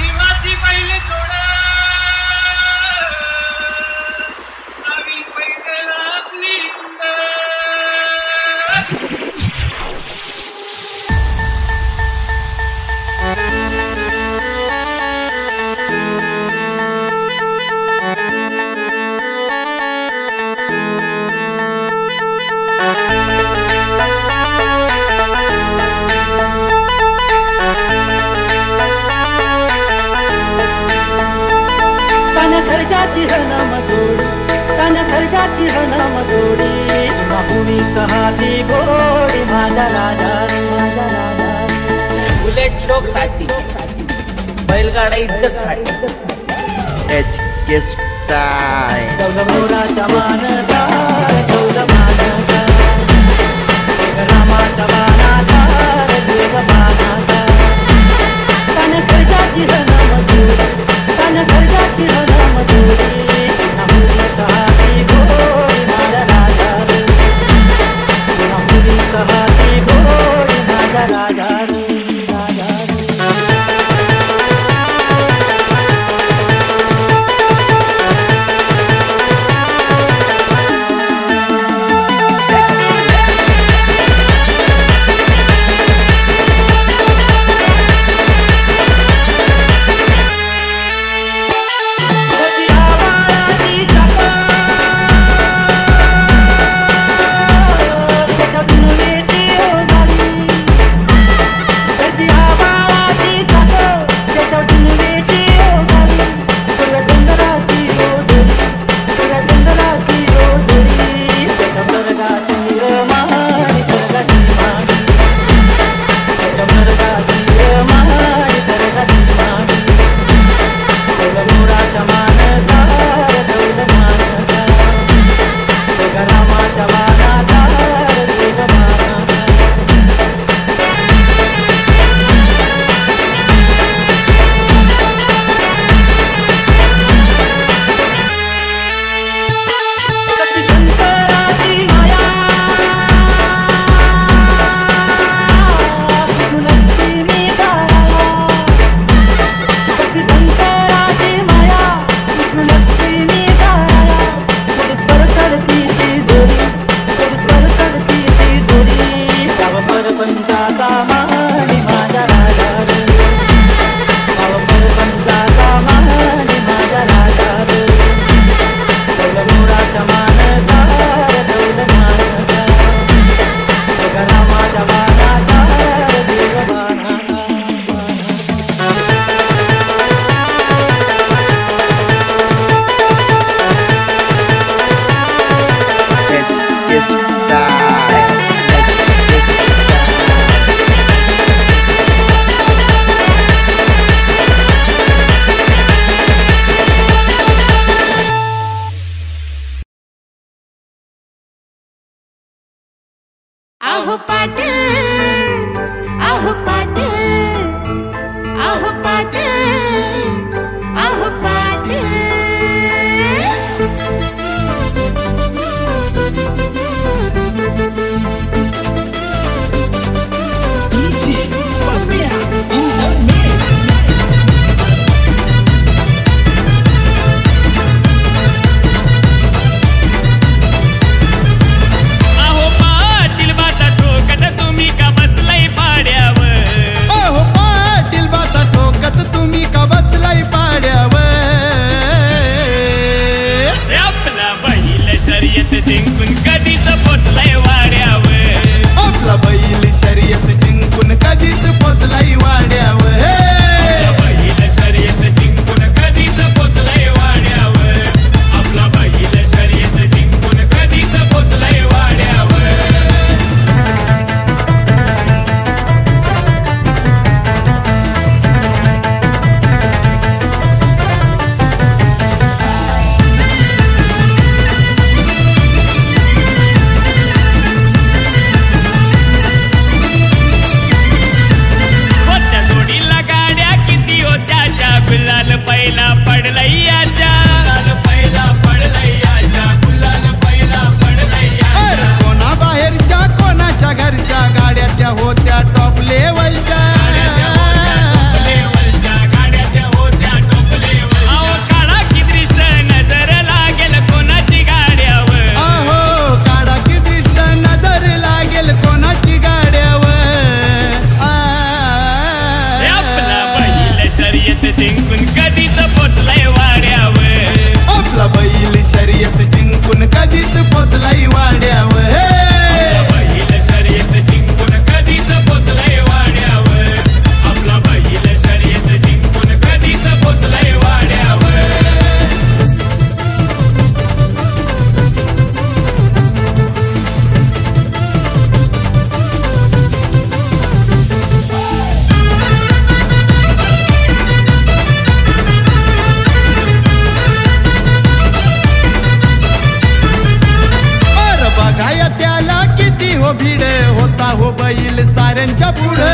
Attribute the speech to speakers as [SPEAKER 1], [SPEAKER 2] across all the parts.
[SPEAKER 1] आदिवासी पहिले थोडं आम्ही पहिले आपली
[SPEAKER 2] खर्जाची हनमदोडी तन खर्जाची हनमदोडी बाहुडी कहाती गोडी माझा राजा माझा राजा
[SPEAKER 3] बुलेट शोक साठी बैलगाडा इज्जत साठी
[SPEAKER 4] HK Style
[SPEAKER 2] चौदमोराचा मानदार चौदमानदार रामाचा मानदार देवमानदार तन खर्जाची हनमदोडी तन खर्जाची हनमदोडी बाहुडी कहाती गोडी माझा राजा बाहुडी कहाती गोडी माझा राजा राजा
[SPEAKER 1] शर्यत जिंकून कधीच पोचलाय वाड्यावर
[SPEAKER 5] आपला बैल शर्यत जिंकून कधीच पोचलाय वाड्यावर
[SPEAKER 1] बैल शर्यत जिंकून कधीच पोचलाय वाड्यावर आपला बैल शर्यत जिंकून कधीच पोचलाय वाड्यावर
[SPEAKER 5] बघाया त्याला किती हो भीड होता हो बैल साऱ्यांच्या पुढे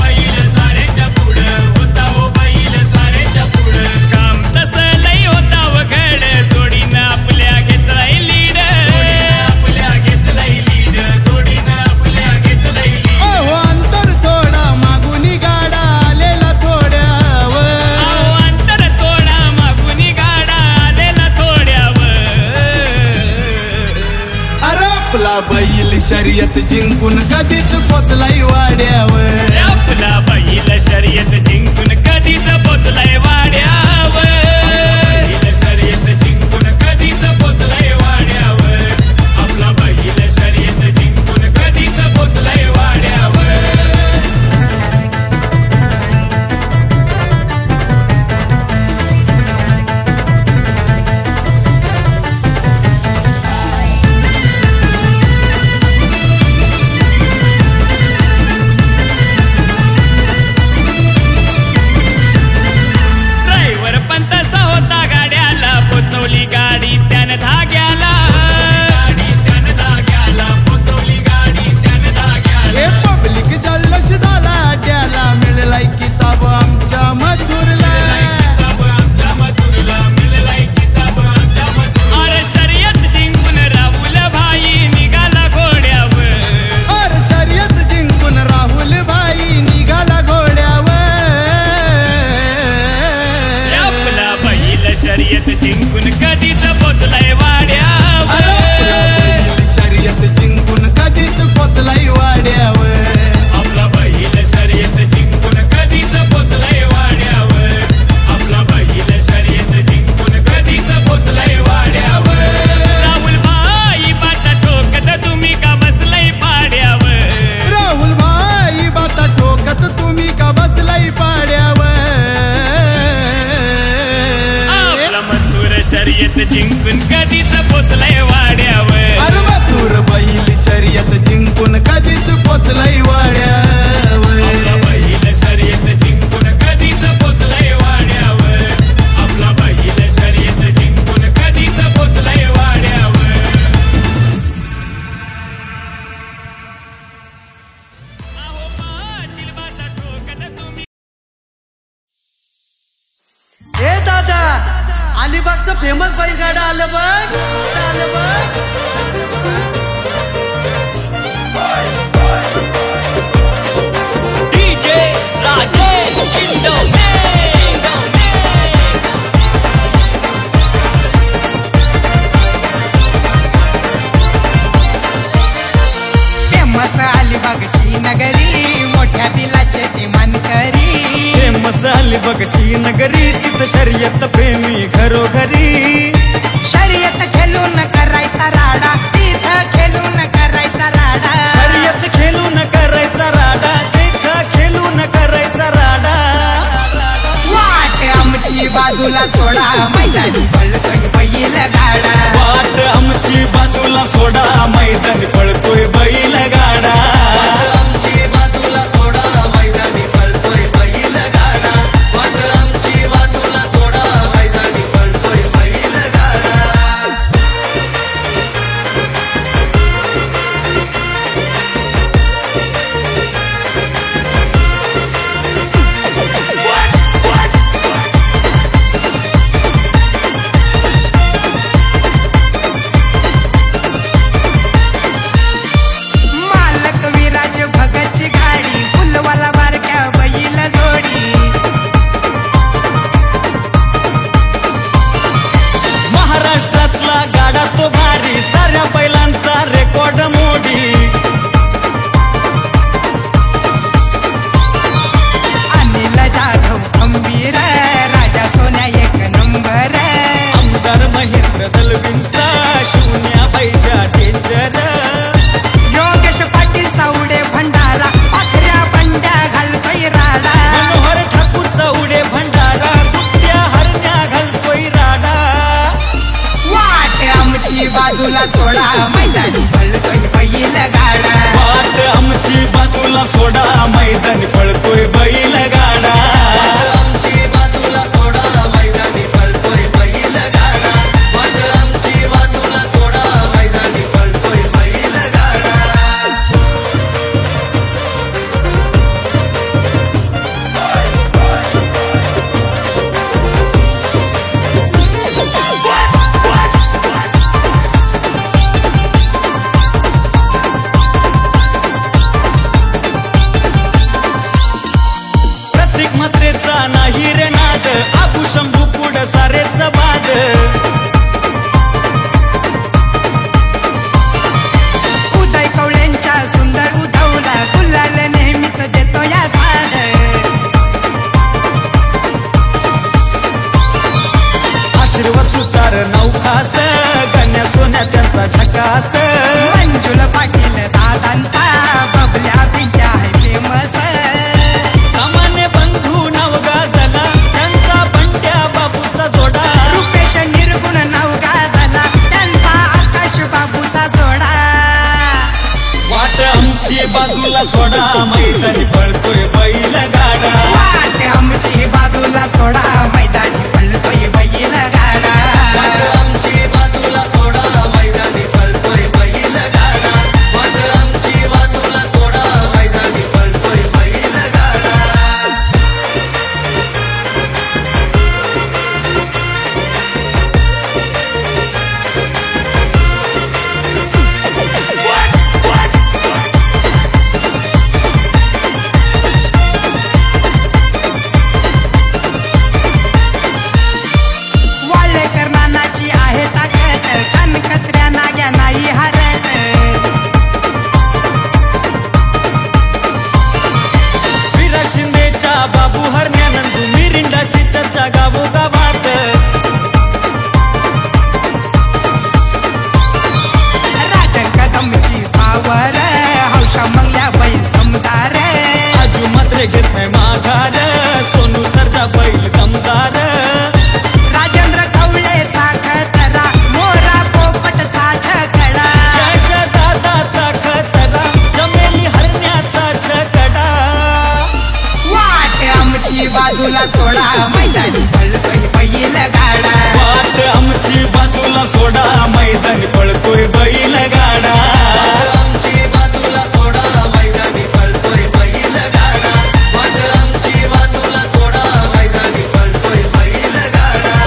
[SPEAKER 1] बैल साऱ्यांच्या पुढं होता हो बैल साऱ्यांच्या पुढं काम तसं लई होता वगड जोडीनं आपल्या घेतलाय लीड आपल्या घेतलाय लीड जोडीनं आपल्या घेतलाय लीड
[SPEAKER 5] अहो अंतर थोडा मागुनी गाडा आलेला थोड्यावर
[SPEAKER 1] अंतर थोडा मागून गाडा आलेला थोड्यावर
[SPEAKER 5] अरे आपला बैल शर्यत जिंकून कधीच पोचलाय वाड्यावर
[SPEAKER 1] आपला बैल शर्यत जिंकून कधीच पोचलाय वाड्यावर बैल शर्यत जिंकून कधीच पोचलाय वाड्यावर आपला बैल शर्यत जिंकून कधीच पोचलाय वाड्यावर ड्रायव्हर पण तसा होता गाड्याला पोचवली गाडी त्यानं धाग्याला गाडी त्यानं धाग्याला पोचवली गाडी त्यानं धाग्याला
[SPEAKER 5] हे पब्लिक जल्लोष झाला अड्याला मिळलाय किताब आमच्या मथुरला
[SPEAKER 1] किताब आमच्या मथुरला मिळालाय किताब आमच्या मथुरला अरे शर्यत जिंकून राहुल भाई निघाला घोड्यावर
[SPEAKER 5] अरे शर्यत जिंकून राहुल भाई निघाला घोड्यावर
[SPEAKER 1] आपला बैल शर्यत जिंकून कधीच पोचलाय वाड्यावर
[SPEAKER 5] अरे आपला बैल शर्यत जिंकून कधीच पोचलाय वाड्यावर
[SPEAKER 1] आपला बैल शर्यत जिंकून कधीच पोचलाय वाड्यावर आपला बैल शर्यत जिंकून कधीच पोचलाय वाड्यावर राहुल भाई बाटा ठोकत तुम्ही का बसलाय पाड्यावर
[SPEAKER 5] राहुल भाई बाता ठोकत तुम्ही का बसलाय पाड्यावर
[SPEAKER 1] आपला मथुर शर्यत जिंकून कधीच पोचलाय वाड्यावर
[SPEAKER 5] अरे मथुर बैल शर्यत जिंकून कधीच पोचलाय वाड्यावर
[SPEAKER 1] आपला बैल शर्यत जिंकून कधीच पोचलाय वाड्यावर आपला बैल शर्यत जिंकून कधीच पोचलाय वाड्यावर अहो पाटील बाटा ठोकत तुम्ही
[SPEAKER 2] ए दादा अलिबागचं फेमस बैलगाडा आलं बघ आलं बघ
[SPEAKER 1] डीजे राजेश इंडोने
[SPEAKER 5] फेमस अलिबागची नगरी मोठ्या दिलाचे ती मानकरी फेमस अलिबागची नगरी तिथं शर्यत प्रेमी घरोघरी शर्यत खेळून करायचा राडा तिथं खेळून करायचा राडा शर्यत खेळून करायचा राडा तिथं खेळून करायचा राडा वाट आमची बाजूला सोडा मैदानी पळतोय बैल गाडा वाट आमची बाजूला सोडा मैदानी पळतोय बैल गाडा आमची बाजूला सोडा मैदानी पळतोय बैल गाडा वाट आमची बाजूला सोडा मैदानी पळतोय बैल गाडा देत नाही माघार सोनू सरजा बैल दमदार
[SPEAKER 2] राजेंद्र कवळेचा खतरा मोरा पोपटचा छकडा
[SPEAKER 5] यश दादाचा खतरा जमेली हरण्याचा छकडा
[SPEAKER 2] वाट आमची बाजूला सोडा मैदानी पळतोय बैल गाडा
[SPEAKER 5] वाट आमची बाजूला सोडा मैदानी पळतोय बैल गाडा
[SPEAKER 2] आमची बाजूला सोडा मैदानी पळतोय बैल गाडा वाट आमची बाजूला सोडा मैदानी पळतोय बैल गाडा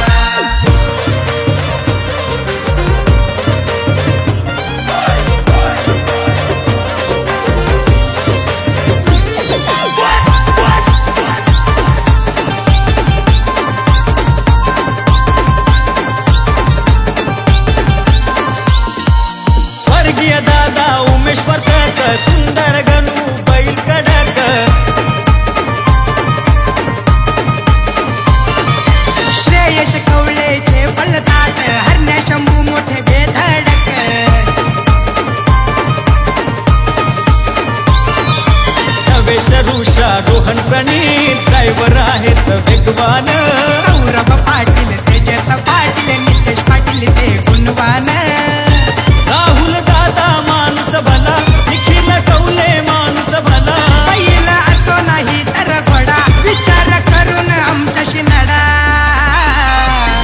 [SPEAKER 5] स्वर्गीय दादा उमेश वर्तक सुंदर गणू बैल कडक
[SPEAKER 2] श्रेयश कवळेचे पळतात हरण्या शंभू मोठे बेधडक
[SPEAKER 5] नवेश ऋषा रोहन प्रणीत ड्रायव्हर आहेत वेगवान
[SPEAKER 2] सौरभ पाटील तेजस पाटील नितेश पाटील ते गुणवान
[SPEAKER 5] राहुल दादा माणूस भला निखिल कौले माणूस भला
[SPEAKER 2] पहिला असो नाही तर घोडा विचार करून आमच्याशी लढा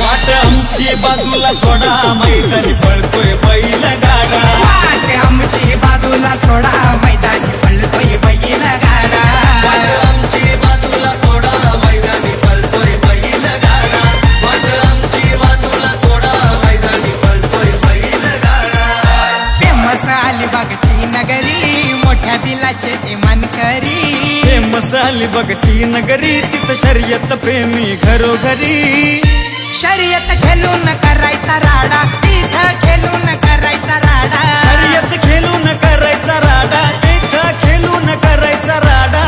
[SPEAKER 5] वाट आमची बाजूला सोडा मैदानी पळतोय बैल गाडा
[SPEAKER 2] वाट आमची बाजूला सोडा मैदानी पळतोय बैल गाडा वाट आमची बाजूला सोडा मैदानी पळतोय बैल गाडा वाट आमची बाजूला सोडा मैदानी पळतोय बैल गाडा फेमस अलिबागची नगरी मोठ्या दिलाचे ते मानकरी
[SPEAKER 5] फेमस अलिबागची नगरी तिथं शर्यत प्रेमी घरोघरी
[SPEAKER 2] शर्यत खेळून करायचा राडा तिथं खेळून करायचा राडा
[SPEAKER 5] शर्यत खेळून करायचा राडा तिथं खेळून करायचा राडा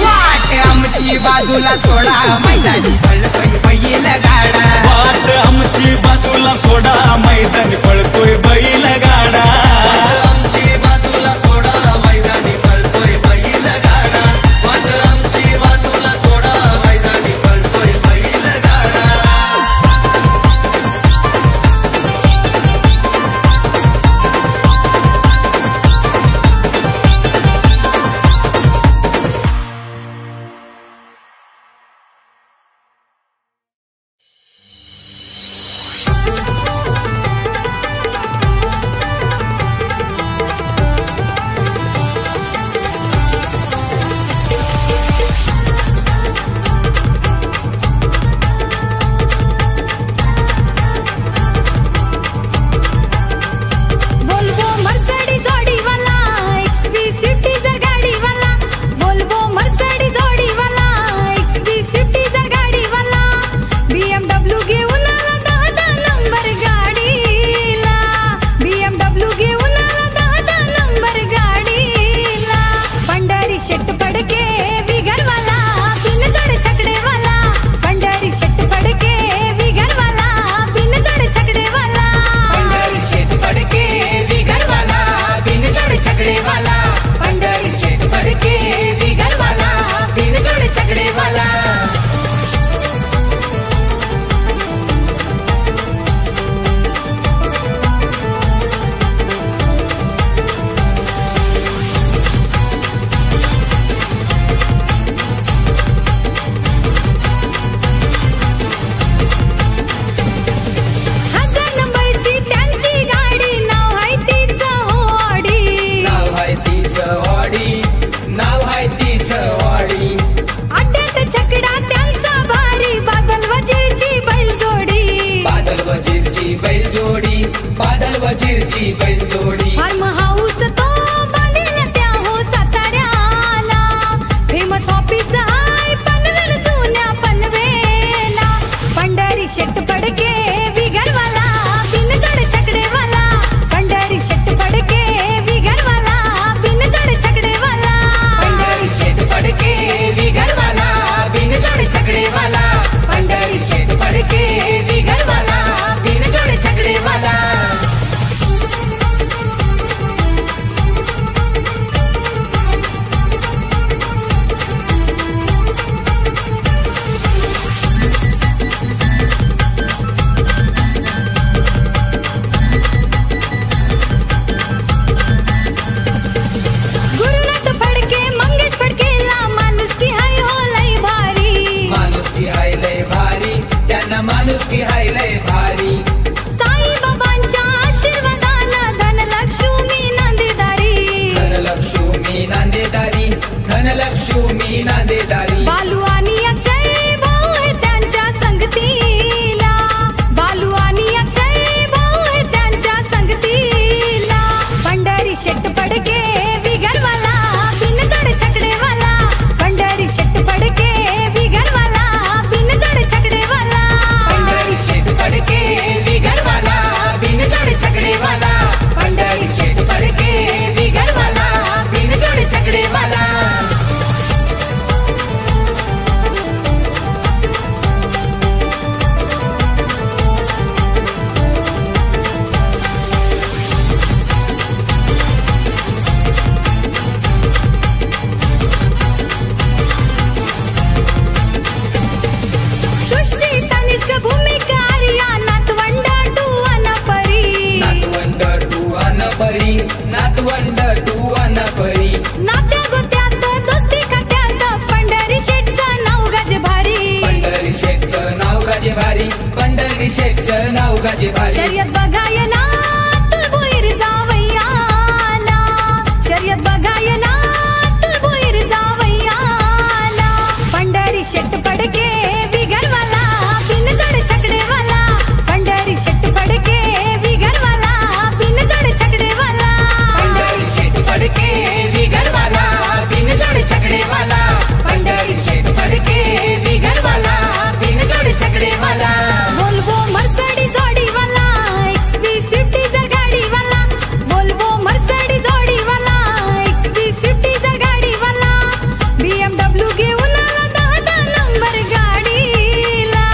[SPEAKER 2] वाट आमची बाजूला सोडा मैदानी पळतोय बैल गाडा
[SPEAKER 5] वाट आमची बाजूला सोडा मैदानी पळतोय बैल गाडा
[SPEAKER 2] आमची बाजूला सोडा मैदानी पळतोय बैल गाडा वाट आमची बाजूला सोडा मैदानी पळतोय बैल गाडा नंदेदारी
[SPEAKER 6] बालू आणि अक्षय भाऊ हे त्यांच्या संगतीला बालू आणि अक्षय भाऊ हे त्यांच्या संगतीला पंढरी शेट पडके बिगरवाला बिनजोड छकडेवाला पंढरी शेट पडके बिगरवाला बिनजोड छकडेवाला
[SPEAKER 2] पंढरी शेट पडके बिगरवाला बिनजोड छकडेवाला पंढरी शेट पडके बिगरवाला बिनजोड छकडेवाला नातवंड टू अनपरी
[SPEAKER 6] नात्या गोत्यात दोस्ती खात्यात पंढरी शेठचं नाव गाजे भारी
[SPEAKER 2] पंढरी शेठचं नाव गाजे भारी पंढरी शेठचं नाव गाजे भारी
[SPEAKER 6] शर्यत बघायला तुळभोईर जावयाला शर्यत बघायला तुळभोईर जावयाला पंढरी शेठ पडके बिगरवाला बिनजोड छकडेवाला पंढरी शेठ पडके बिगरवाला बिनजोड छकडेवाला
[SPEAKER 2] पंढरी शेठ पडके बिगरवाला बिनजोड छकडेवाला पंढरी शेठ पडके बिगरवाला बिनजोड छकडेवाला
[SPEAKER 6] वोल्वो मर्सडी जोडीवाला XV50 जर गाडीवाला वोल्वो मर्सडी जोडीवाला XV50 जर गाडीवाला BMW घेऊन आला 10 नंबर गाडीला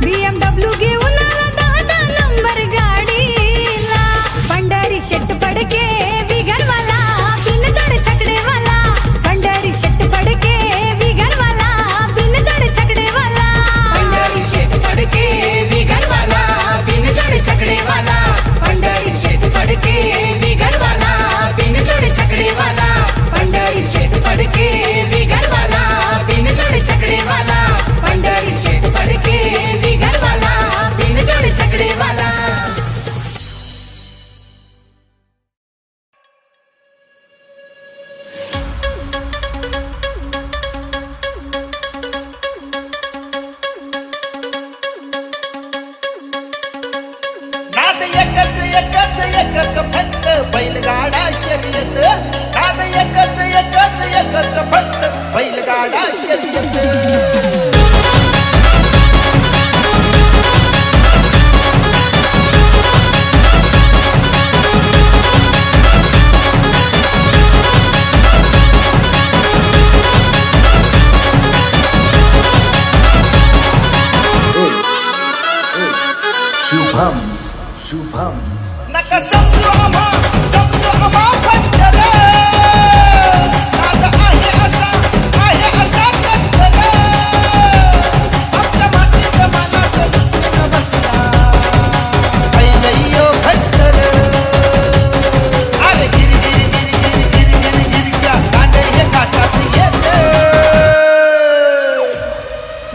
[SPEAKER 6] BMW घेऊन आला 10 नंबर गाडीला पंढरी शेट पडके बिगरवाला बिनजोड छकडेवाला पंढरी शेट पडके बिगरवाला बिनजोड छकडेवाला
[SPEAKER 2] पंढरी शेठ पडके बिगरवाला बिनजोड छकडेवाला पंढरी शेठ पडके बिगरवाला बिनजोड छकडेवाला पंढरी शेठ पडके बिगरवाला बिनजोड छकडेवाला पंढरी शेठ पडके बिगरवाला बिनजोड छकडेवाला
[SPEAKER 5] नाद एकच एकच एकच फक्त बैलगाडा शर्यत नाद एकच एकच एकच फक्त बैलगाडा शर्यत नका समजू आम्हा फक्त रे नाद आहे असा फक्त रे आपल्या मातीच्या मनात लुटून बसला पहिलयो घट्ट रे अरे गिर गिर गिर गिर गिर गिर गिर क्या कांडे हे काटात येते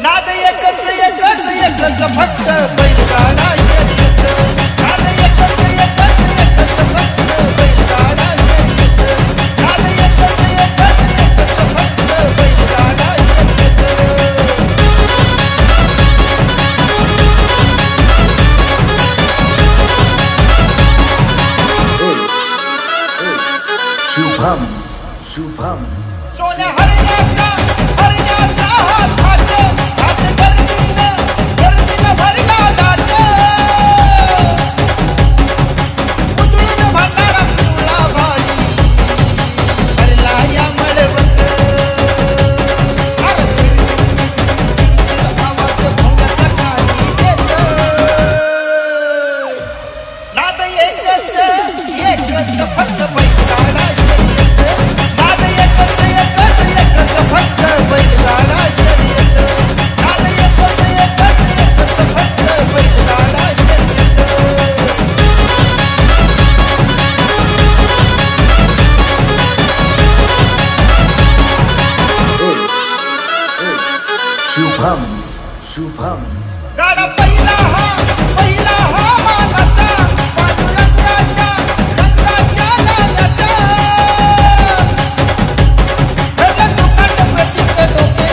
[SPEAKER 5] नाद एकच एकच एकच फक्त बैलगाडा शर्यत नाद एकच एकच एकच फक्त बैलगाडा शर्यत नाद एकच एकच एकच फक्त बैलगाडा शर्यत सोन्या हरण्याचा हात हात गर्दीनं भरला दाट उजळून भरणारा पिवळा भाई भरला या मळवट अरे चिरचिर आवाज भोंगाचा काही येत नाद एकच एकच फक्त बैलगाडा शर्यत नाद एकच एकच एकच फक्त बैलगाडा शर्यत नाद एकच एकच एकच फक्त बैलगाडा शर्यत गाडा पहिला हा मानाचा पांडुरंगाच्या रंगाच्या नाण्याचा तुकांड प्रतीक डोके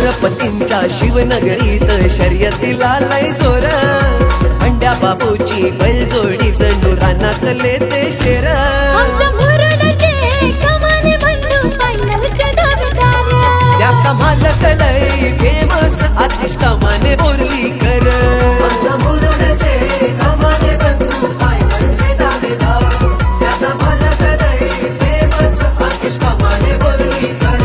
[SPEAKER 2] छत्रपतींच्या शिवनगरीत शर्यतीला लय जोर पंड्या बाबूची बैलजोडी जणू रानातले ते शेर
[SPEAKER 6] आमच्या मुरुडचे कमाने बंधू फायनलचे दावेदार
[SPEAKER 2] त्याचा मालक लय फेमस आतिश कमाने बोर्लीकर आमच्या मुरुडचे कमाने बंधू फायनलचे दावेदार त्याचा मालक लय फेमस आतिश कमाने बोर्लीकर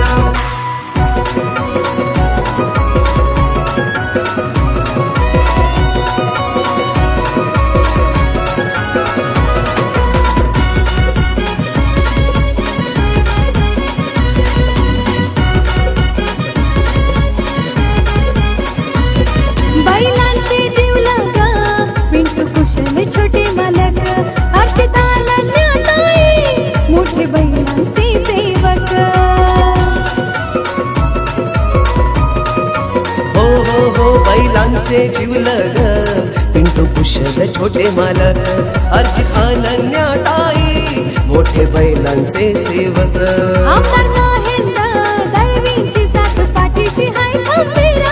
[SPEAKER 6] बैलांचे जीवलग पिंटू कुशल छोटे मालक अर्चिताला ज्ञाताई मोठे बैलांचे सेवक
[SPEAKER 2] हो बैलांचे जीवलग पिंटू कुशल छोटे मालक अर्चित अनन्याताई मोठे बैलांचे सेवक
[SPEAKER 6] आमदार महेंद्र दळवींची साथ पाठीशी हाय खंबीर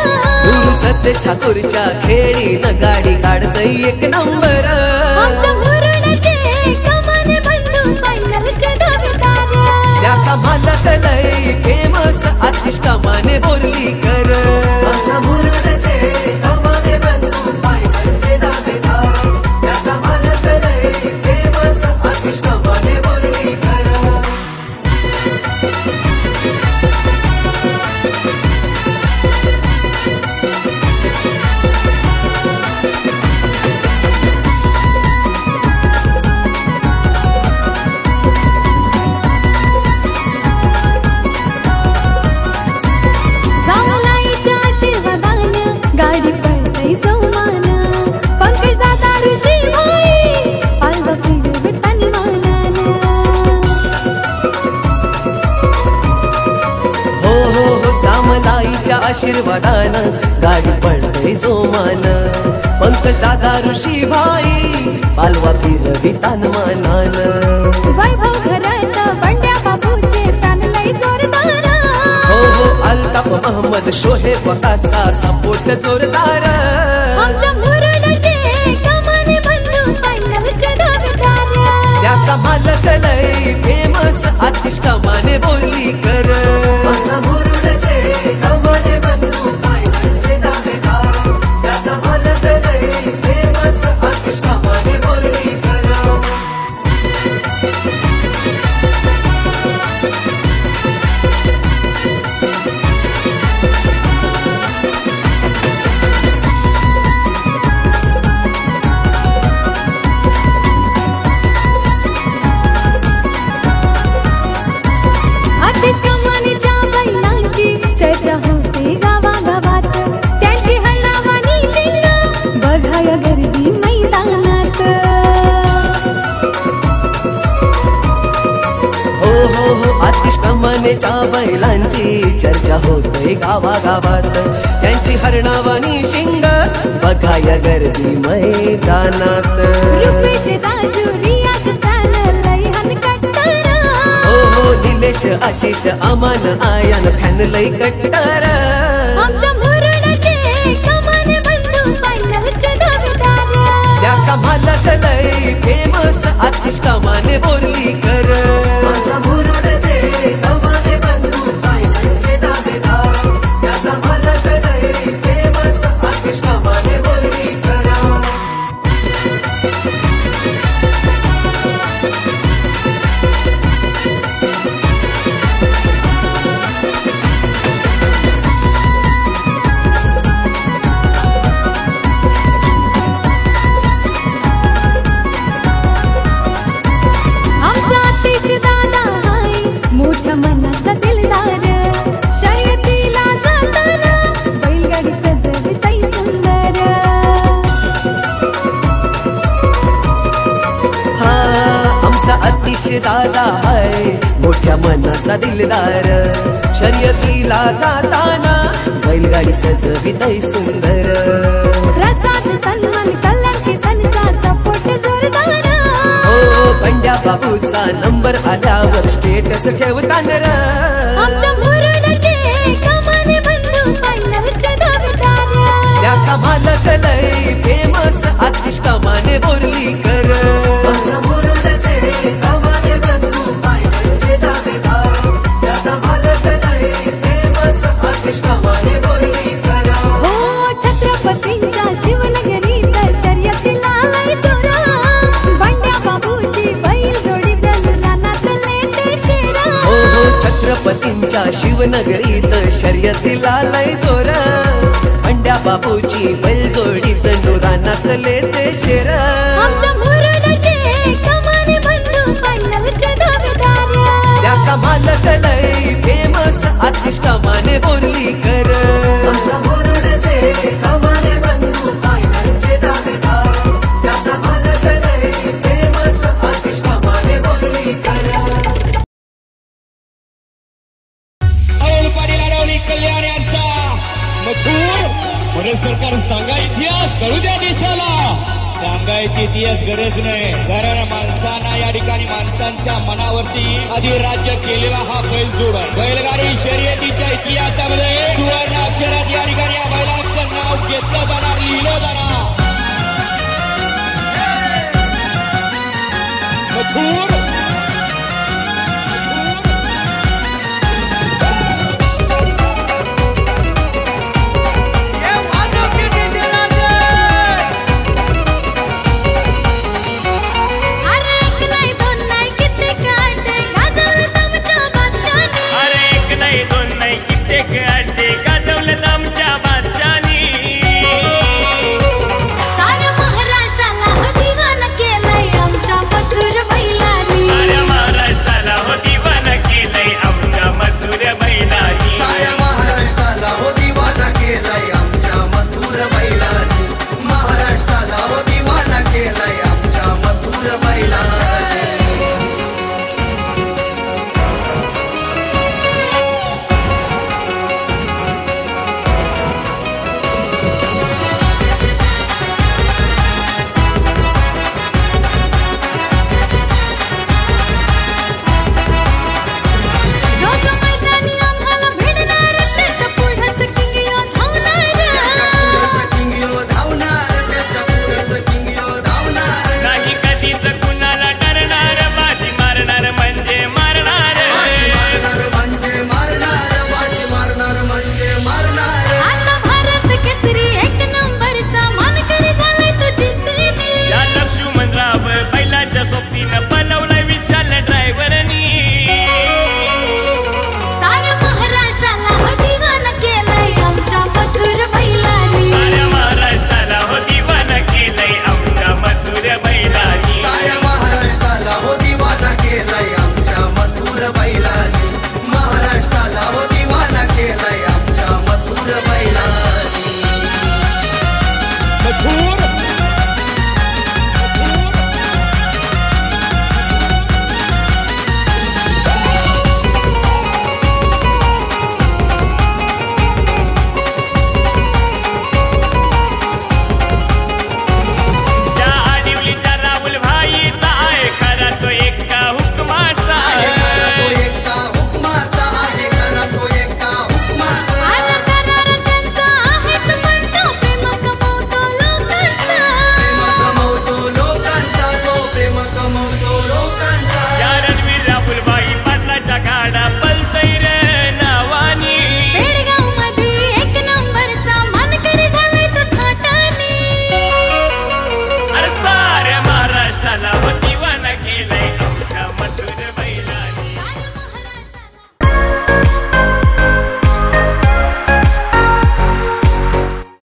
[SPEAKER 2] सतेज ठाकूरच्या खेळीनं गाडी काढतय एक नंबर
[SPEAKER 6] आमच्या मुरुडचे कमाने बंधू फायनलचे दावेदार
[SPEAKER 2] त्याचा मालक लय फेमस आतिश कमाने बोर्लीकर आमच्या मुरुडचे कमाने बंधू फायनलचे दावेदार त्याचा मालक लय फेमस आतिश कमाने बोर्लीकर
[SPEAKER 6] जामलाईच्या आशीर्वादानं गाडी पळतय सौमान पंकज दादा ऋषी भाई पालवा फिरव तन्मानानं
[SPEAKER 2] हो जामलाईच्या आशीर्वादानं गाडी पडतय जोमान पंकज दादा ऋषी भाई पालवा फिरवी तानमानान
[SPEAKER 6] वैभव घरात बंड्या बाबूचे तानलय जोरदार
[SPEAKER 2] हो अल्ताफ मोहम्मद शोहेब कासा सपोर्ट जोरदार
[SPEAKER 6] आमच्या मुरुडचे कमाने बंधू फायनलचे दावेदार
[SPEAKER 2] त्याचा मालक लय फेमस आतिश कमाने बोर्लीकर आमच्या मुरुडचे कमाने बंधू फायनलचे दावेदार त्याचा मालक लय फेमस आतिश कमाने बोर्लीकर
[SPEAKER 6] आतिश कमानीच्या बैलांची चर्चा होते गावागावात त्यांची हल्लावानी शिंग बघाया गर्दी मैदानात
[SPEAKER 2] हो आतिश कमानेच्या बैलांची चर्चा होते गावागावात त्यांची हरणावानी शिंग बघाया गर्दी मैदानात
[SPEAKER 6] रुपेश राजू रियाज प्राण लयहन कट्टार
[SPEAKER 2] हो निलेश आशिष अमान आयान फॅन लय कट्टार
[SPEAKER 6] आमच्या मुरुडचे कमाने बंधू फायनलचे दावेदार
[SPEAKER 2] त्याचा मालक लय फेमस आतिश कमाने बोर्लीकर आमच्या मुरुडचे कमाने बंधू फायनलचे दावेदार त्याचा मालक लय फेमस आतिश कमाने बोर्लीकर
[SPEAKER 6] आमचा आतिश दादा हाय मोठ्या मनाचा दिलदार शर्यतीला जाताना बैलगाडी सजवितय सुंदर
[SPEAKER 2] हा आमचा आतिश दादा हाय मोठ्या मनाचा दिलदार शर्यतीला जाताना बैलगाडी सजवितय सुंदर
[SPEAKER 6] प्रसाद सन्मान कलंकी त्यांचा सपोर्ट जोरदार
[SPEAKER 2] पंड्या बाबूचा नंबर आल्यावर स्टेटस ठेवताना
[SPEAKER 6] आमच्या मुरुडचे कमाने बंधू
[SPEAKER 2] आमच्या शिवनगरीत शर्यतीला लय जोर पंड्या बापूची बैलजोडी जणू रानातले ते शेर
[SPEAKER 6] आमच्या मुरुडचे कमाने बंधू फायनलचे दावेदार
[SPEAKER 2] त्याचा मालक लय फेमस आतिश कमाने बोर्लीकर आमच्या मुरुडचे कमाने बंधू फायनलचे दावेदार त्याचा मालक लय फेमस आतिश कमाने बोर्लीकर
[SPEAKER 1] पाटील अडवली कल्याण यांचा मथुर पुणे सरकार सांगा इतिहास कळू द्या देशाला सांगायची इतिहास गरज नाही कारण माणसांना या ठिकाणी माणसांच्या मनावरती आधी राज्य केलेला हा बैलजोड आहे बैलगाडी शर्यतीच्या इतिहासामध्ये